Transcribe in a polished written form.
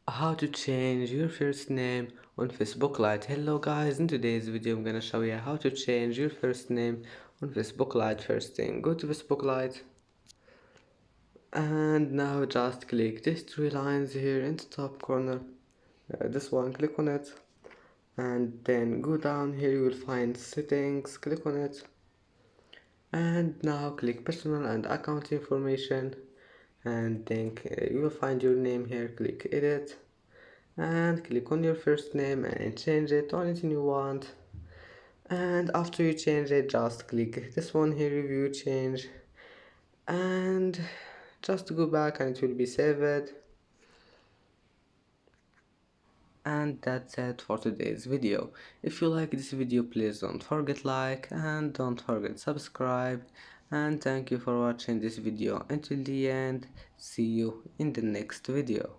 How to change your first name on Facebook Lite. Hello guys, in today's video I'm gonna show you how to change your first name on Facebook Lite. First thing, go to Facebook Lite and now just click these three lines here in the top corner. This one, click on it and then go down here. You will find settings, click on it and now click personal and account information and then you will find your name here. Click edit and click on your first name and change it to anything you want. And after you change it, just click this one here, review change, and just go back and it will be saved. And that's it for today's video. If you like this video, please don't forget like and don't forget subscribe, and thank you for watching this video until the end. See you in the next video.